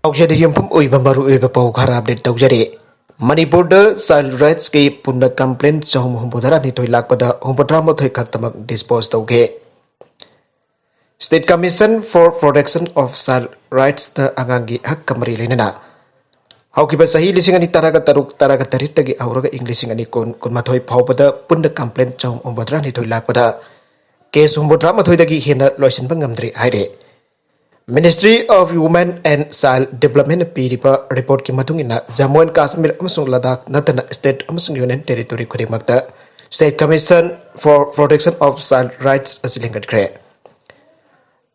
Aukjadi yumpham oiba maru oiba pau khara update tawjare. Manipur child rights ke punna complaint chahum humbudara ni toy lakpada humbudra mo thoi khaktamak dispose tawge. State Commission for Protection of Child Rights na angangi hak kamari lenana. Haukiba sahi lisingani taraga tarit tagi auraga inglisingani kun mathoi phaupada punna complaint chahum humbudra ni toy lakpada case humbudra mathoi dagi hina loisin bangamdri haide. Ministry of Women and Child Development piripa report ki matungina Jammu and Kashmir amasung Ladakh natana state amasung union territory khudimagta State Commission for Protection of Child Rights asilingadkre.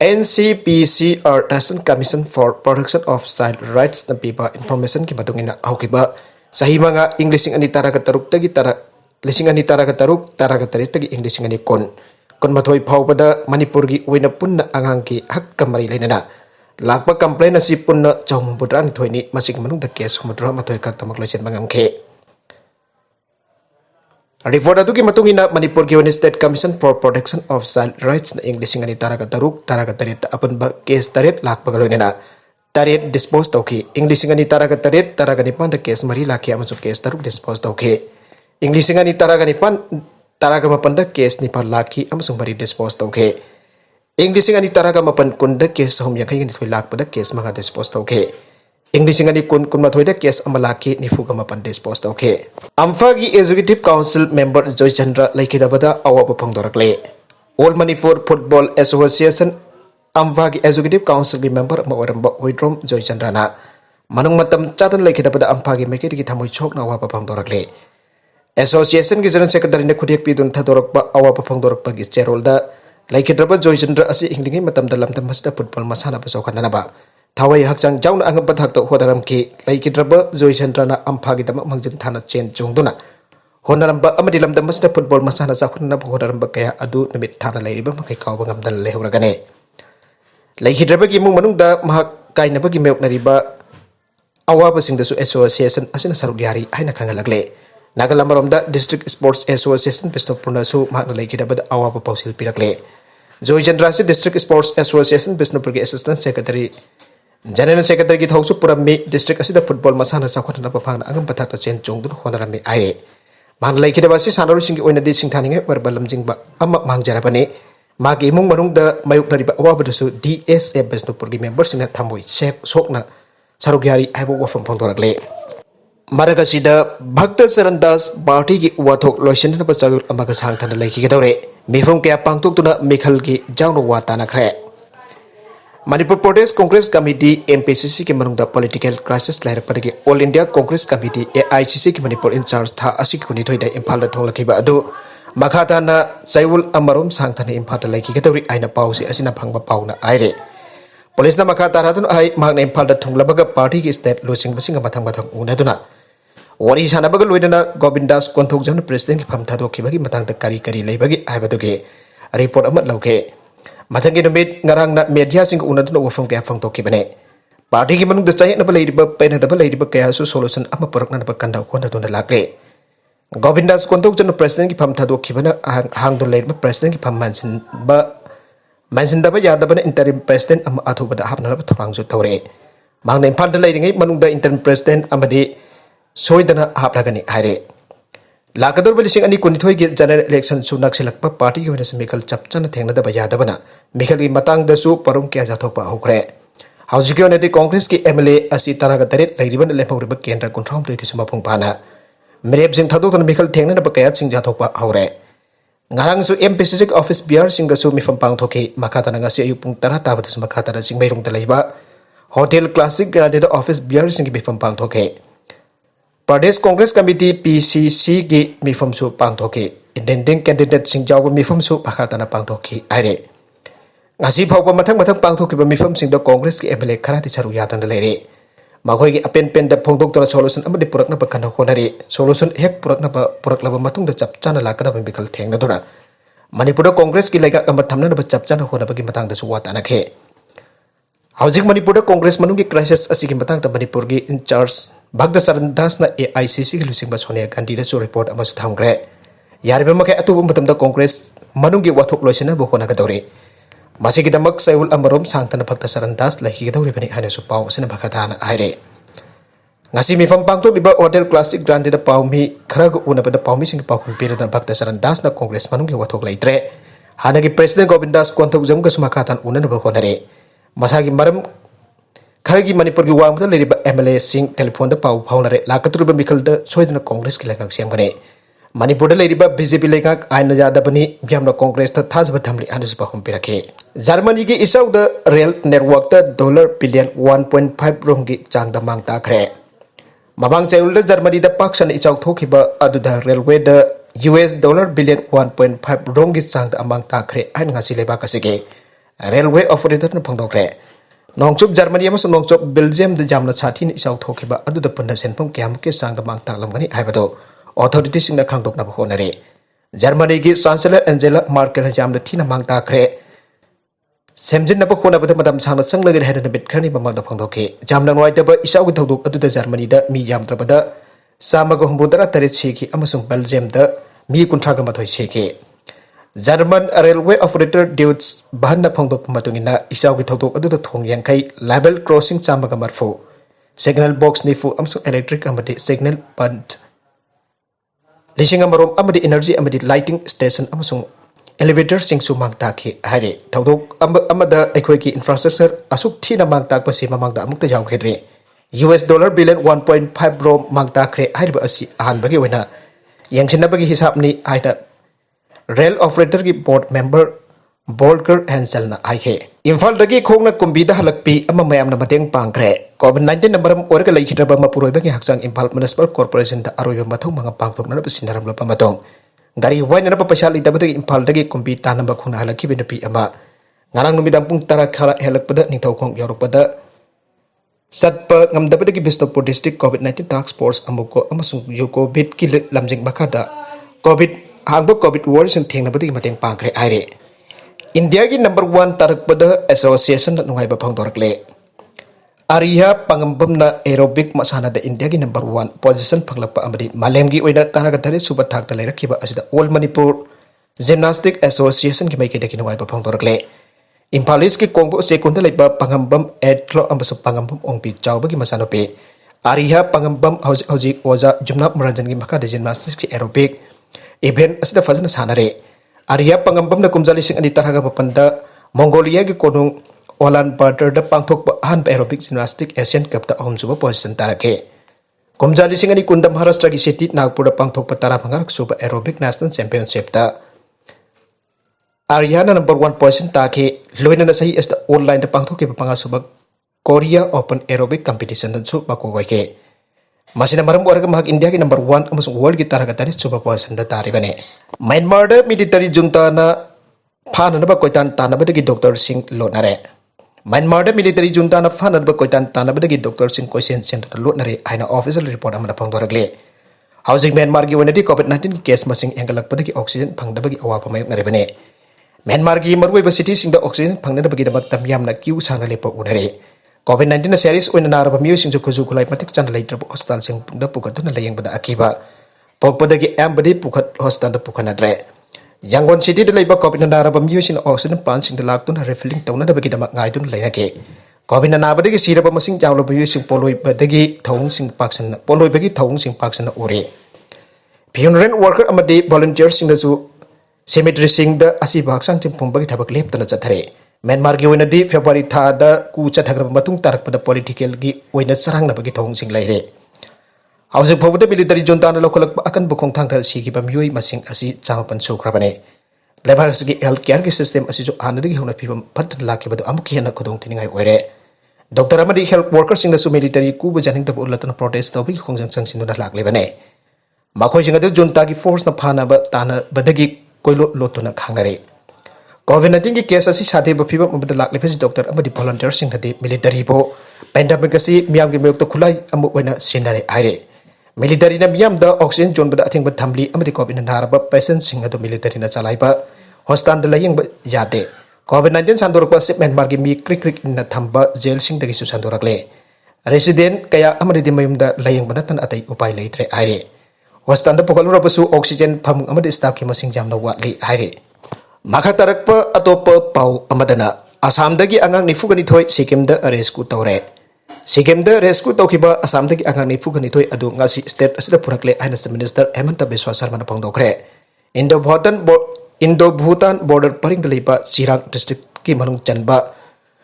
NCPC or National Commission for Protection of Child Rights na pipa information ki matungina aukiba sahimanga Englishing ani taraga taruk tagi tara lising ani taraga taruk taraga tarit tagi Englishing ani kon mathoi phaupada Manipur gi oina punna angang ki hak kamari lenana lakpa complaint asi punna chawm budran thoini masik manung da case humudra mathoi kak tamak loisen mangam khe report adu ki matungina Manipur gi State Commission for Protection of Child Rights na Englishing ani taraga tarit apun ba case tarit lakpa galoinena tarit dispose tawki Englishing ani taraga nipan da case mari lakhi amasu case taruk dispose tawki Englishing ani taraga nipan taraga mapanda case ni laki amasung bari dispose tawke Englishing ani taraga mapan kunda case hom yang ni thoi lak pada case manga dispose tawke Englishing ani kun mathoi da case amalaki ni fuga mapan dispose tawke Ampha gi Executive Council member Joy Chandra laikida bada awa phangdorakle All Manipur Football Association Ampha gi Executive Council gi member ma oramba Hoidrom Joy Chandra na manung matam chatan laikida bada Ampha gi mekedi gi thamoi chok na awa phangdorakle Association ki General Secretary ne khudek pidun thadorokpa awa phangdorokpa gi cherolda laikidraba Joy Chandra asi inglingi matam dalam tamasta football masana pasokana ba thawai hakchang jauna angap thak to hodaram ki laikidraba Joy Chandra na ampha gi dama mangjin thana chen chungduna honaramba amadi lam tamasta football masana sakhunna hodaramba kaya adu namit thana lairiba makai kawba ngamdal lehuragane laikidraba gi mung manungda mahak kainaba gi meoknariba awa basingda su association asina saruk yari haina khangalagle Nagalambaromda District Sports Association Bisnupurna su makna laikida bad awa pausil pirakle Joy Chandra si District Sports Association Bisnupur gi Assistant Secretary General Secretary gi thausu purammi district asida football masana sakhotna pafangna angam pathak ta chen chungdun honarami aire makna laikida basi sanaru singi oina di singthaninge barbalam jingba amma mangjarabane magi imung manung da mayuk nariba awa badusu DSA Bisnupur gi members ina thamoi sokna sarugyari aibo wafam phangdorakle Maragasida Bhakta Sarandas Party ki wathok loisin na pachagul amaga sangthana laiki gedore mifum kya pangtuk tuna mikhal ki jangno watana khre Manipur Pradesh Congress Committee MPCC ki manungda political crisis lairak padagi All India Congress Committee AICC ki Manipur in charge tha asik kuni thoida imphal da thonglakiba adu makhata na Saywul Amarom sangthana imphal da laiki gedori aina pausi asina phangba pauna aire Police na makhata radun ai magna imphal da thonglabaga party ki state losing basinga mathang unaduna Wari sana bagal wedana Govindas konthok jam president ki phamtha do ki bagi matang ta kari leibagi aibaduge report amat lauke mathangi numit ngarang na media sing unaduna wafam kya phang to ki bane party ki manung da chai na balai riba pen da balai riba kaya su solution ama parak na bakanda ko na dun lakle Govindas konthok jam president ki phamtha do ki bana hang do leiba president ki pham mansin da ba ya da bana interim president ama athu bada hapna ba thorang ju tore mang na imphal da leiringai manung da interim president amadi Soidana haplagani haire Lakador bilising ani kunithoi gi general election su naksilakpa party gi wenase Mikhal chapchana thengna da bayadabana Mikhal gi matang da su parum kya jathokpa hokre Haujiki onati Congress ki MLA asi taraga taret lairiban lemhoriba kendra kunthrom toi kisuma phungpana Merep sing thadok tan Mikhal thengna da bakaya sing jathokpa hore Ngarang su MPCC office BR sing da su mifam pangthoki makata na ngasi ayuk pung tara tabata su makata da sing mairung talaiba Hotel Classic Granada office BR sing gi mifam pangthoki Pradesh Congress Committee PCC gi mifam su pangthoki intending candidate sing jawba mifam su pakhatana pangthoki aire ngasi phawba mathang pangthoki ba mifam sing do Congress ki MLA kharati charu yatan leire magoi gi apen pen da phongdok tora solution amadi purakna bakana honari solution hek puraklaba matung da chapchana lakada bimikal thengna dona Manipur Congress ki lega kamba thamna ba chapchana hona bagi matang da su watana khe Haujik Manipur Congress manungi crisis asigi matang da Manipur gi in charge Bhakta Sarandas na AICC ki lusing ba Sonia Gandhi da su report ama su thamgre Yariba makai atu matam da Congress manungi wathok loisena bo kona gadore Masigidamak sayul amarom sangtana phakta sarandas lahigidawribani hainasu pau asina bhakatana haire. Ngasi mifam pangtok liba Hotel Classic Grande da pau mi kharaga unabada pau mi sing pau kumpiradan phakta sarandas na Congress manunggi wathok laitre. Hanagi President Govindas Kontok Jamga sumakatan unanaba honare. Masagi maram Kharagi Manipur ki wang da leriba MLA sing telephone da pau phaunare lakatruba mikal da soidana Congress ki lengak siamgane. Manipur da leriba BJP lengak aina jada bani biamna Congress ta thajba thamli anusu pahum pirake. Germany ki isau da rail network da dollar billion 1.5 rongi chang da mang ta khre. Mamang chayul da Germany da paksan isau thokiba adu da railway da US dollar billion 1.5 rongi chang da amang ta khre ain ngasi leba kasige. Railway operator na phangdokre. Nongchup Germany amasung nongchup Belgium da jamna chatin isau thokiba adu da punna senpom kyam ke sang da mang taklam gani aibado authorities sing na khangdok na bhonare. Germany ki Chancellor Angela Merkel jamna thina mang takre. Semjin na khona bada madam sangna sanglagin head na bit khani mamang da phangdoke. Jamna noi da ba isau gi thodok adu da Germany da mi yam trabada samago humbudara tare cheki amasung Belgium da mi kunthraga mathoi cheki. German railway operator Deutsche Bahn na phangdok matungina isau gi thodok adu da thong yankai level crossing chamaga marfu signal box nifu amsung electric amadi signal band lising amarom amadi energy amadi lighting station amasung elevator sing su mang takhi hare thodok amada ekhoi ki infrastructure asuk thina mang tak pasi mamang da amukta yaw khedre US dollar billion 1.5 ro mang takre hariba asi ahan bagi wena yangchina bagi hisab ni aina Rail operator ki board member Volker Hansel na aike. Imphal dagi khongna kumbida halakpi ama mayam na mateng pangkre. COVID-19 na maram orga laikhidaba mapuroi bagi haksang Imphal Municipal Corporation da aroiba mathong mga pangtok na napasinaram lapa matong. Gari huwai na napapasya litaba dagi Imphal dagi kumbita na bakuna halaki binapi ama. Ngarang numidang pung tara khala halakpada ning tawkong yorokpada. Satpa ngamdaba dagi Bisnupur District COVID-19 Task Force amuko amasung yuko bit ki lamjing bakada. COVID wars and thing nabadi mateng pangkre aire. India ki number 1 tarak pada association na nungai bapang dorakle. Ariha pangambam na aerobic masana da India ki number 1 position panglapa amadi malem gi oina taragatari suba thak talai rakhiba asida All Manipur Gymnastic Association ki mai kedaki nungai bapang dorakle. Impalis ki kongbo sekunda laiba pangambam edlo ambasu pangambam ongpi chawba ki masano pe. Ariha pangambam hauji oza jumna maranjan ki makada gymnastics ki aerobic event asida fazana sanare. Arya pangambam na kumjali sing ani taraga papanda Mongolia gi konung Olan Bator da pangthok pa han aerobic gymnastic Asian Cup ta ahum suba position tarake. Kumjali sing ani kunda Maharashtra gi city Nagpur da pangthok pa tara phangar suba aerobic national championship ta. Arya na number 1 position ta ke loina na sahi asta online da pangthok ke panga suba Korea Open Aerobic Competition dan su bako ke. Masih namaram warga mahak India ki number 1 amasung world ki taraga tari suba position da tari bane. Myanmar da military junta na phana na ba koitan tanaba dagi Dr. Singh lonare. Myanmar da military junta na phana ba koitan tanaba dagi Dr. Singh koisen sen lonare aina official report amana phangdoragle. Housing Myanmar gi wonadi COVID-19 case masing engalak padagi oxygen phangdaba gi awa pamayok nare bane. Myanmar gi marwai ba city sing da oxygen phangna bagi damak tamyam na queue sana lepa unare. COVID-19 na series oina naraba miyo sing kuzu kulai matik chan later hospital sing da pukat na layang bada akiba. Pagpadagi ambadi pukat hospital da pukanadre. Yangon city da layba COVID na naraba miyo sing oxygen plant sing da laktun na refilling tauna da bagi damak ngai tun laynake. COVID na nabadagi siraba masing jawlo miyo sing poloi badagi thawung sing paksan na poloi bagi thawung sing paksan na ure. Funeral worker amadi volunteers sing da su cemetery sing da asiba haksang sing pumbagi thabak lep tana chathare. Myanmar gi oina di February tha da ku chathagraba matung tarak pada political gi oina sarang na bagi thawung sing laire. Hausa phobda military junta na lokalak akan bukong thang thal sigi bam yoi masing asi chamapan sukrabane. Level sigi healthcare gi system asi jo anadagi hona phibam phat laki badu amuk hiana khudong tiningai oire. Doctor amadi health workers sing da su military ku bu janing da ulatan protest tawi khongjang sang sinuna lakle bane. Makhoi sing da junta gi force na phana ba tana badagi koilo lotuna khangnare. COVID-19 की case असी साथे बफिबा मबद लाकले face doctor अमदी volunteer Singh हदे military बो pandemic असी मियाम के मेयक तो खुलाई अमु ओइना सिनारे आइरे मिलिटरी ना मियाम द ऑक्सीजन जोन बद अथिंग ब थमली अमदी कोविड ना नारबा पेशेंट सिंह हदो मिलिटरी ना चलाइबा हॉस्पिटल द लयंग यादे COVID-19 संदोरक से म्यांमार की मी क्रिक क्रिक ना थंबा जेल सिंह दगी सु संदोरकले रेसिडेंट कया अमदी दि मयुम द लयंग बनतन अतै उपाय लेत्रे आइरे हॉस्पिटल द पकलुरबसु ऑक्सीजन फम अमदी स्टाफ की मसिंग जामना वाटली आइरे Maka tarakpa atau pau amadana Assamdagi angang nifuganithoi Sikimda arrest ku tawre Sikimda arrest ku tawkiba Assamdagi angang nifuganithoi adu ngasi state asida purakle Finance Minister Hemanta Biswa Sarma na pangdokre Indo-Bhutan border paring dalipa Chirang district ki manung chanba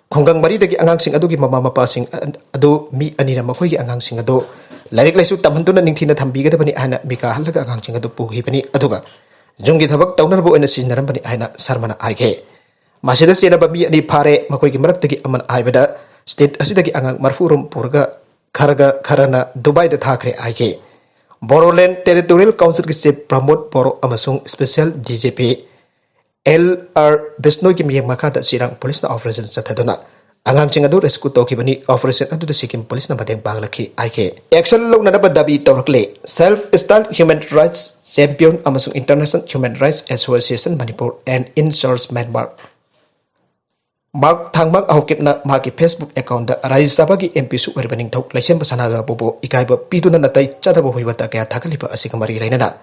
khunggang mari dagi angang sing adu gi mama mapa sing adu mi anira makhoi gi angang sing adu larik laisu tamhanduna ningthina thambi ga bani ana mika halaga angang sing adu puhi bani aduga jungi thabak tawnar bu ena sin naram bani aina sarmana aige masida sena ba mi ani phare makhoi gi marak dagi aman aibada state asidagi angang marfurum purga kharana Dubai da thakre aige Bodoland Territorial Council ki chief Pramod Boro amasung special DGP LR Bisnoy ki miyang makada Chirang police na operation sa thaduna angang sing adu rescue to ki bani operation adu da Sikkim police na mateng panglaki aike action log na dabi tawrakle self styled human rights champion amasung International Human Rights Association Manipur and Insource Myanmar Mark Thangmak ahokip na maki Facebook account da Rajya Sabha ki MP su werbaning thok laisem basanaga bobo ikaiba piduna natai chadabo huibata kaya thakaliba asikamari lainana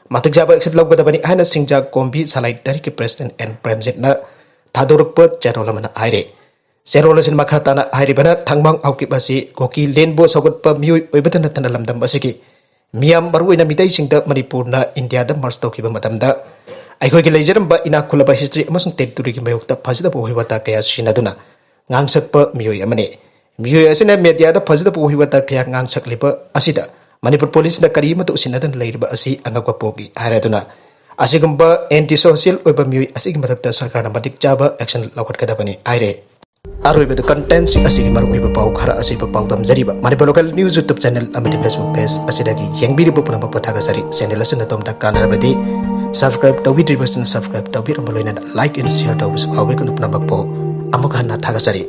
Matik jaba exit log bani ana singja kombi salai dari ki president and premjit na thaduruk pat charola mana aire serola sin makhata na aire bana thangmang auki basi goki lenbo sogot pa miui oibatan tan lamdam basiki miam baru ina mitai singda Manipur na India da mars to ki ba matamda aigoi ki leijaram ba ina khulaba history amasung territory ki mayokta phajida bo hoibata kaya sinaduna ngangsak pa miui amane miui asina media da phajida bo hoibata kaya ngangsak liba asida Manipur police na kari matu sinadan lairba asi angakwa pogi haraduna asigumba anti social oiba miui asigi matakta sarkar na matik jaba action lawat kadabani aire aroiba content sing asigi maru oiba pau khara asiba pau dam jariba Manipur local news YouTube channel amati Facebook page asidagi yengbiri bu punama pathaga sari channel asina tomta kanarabadi subscribe tawbi driverson subscribe tawbi ramoloina like and share tawbi awe kun punama po amukha na thaga sari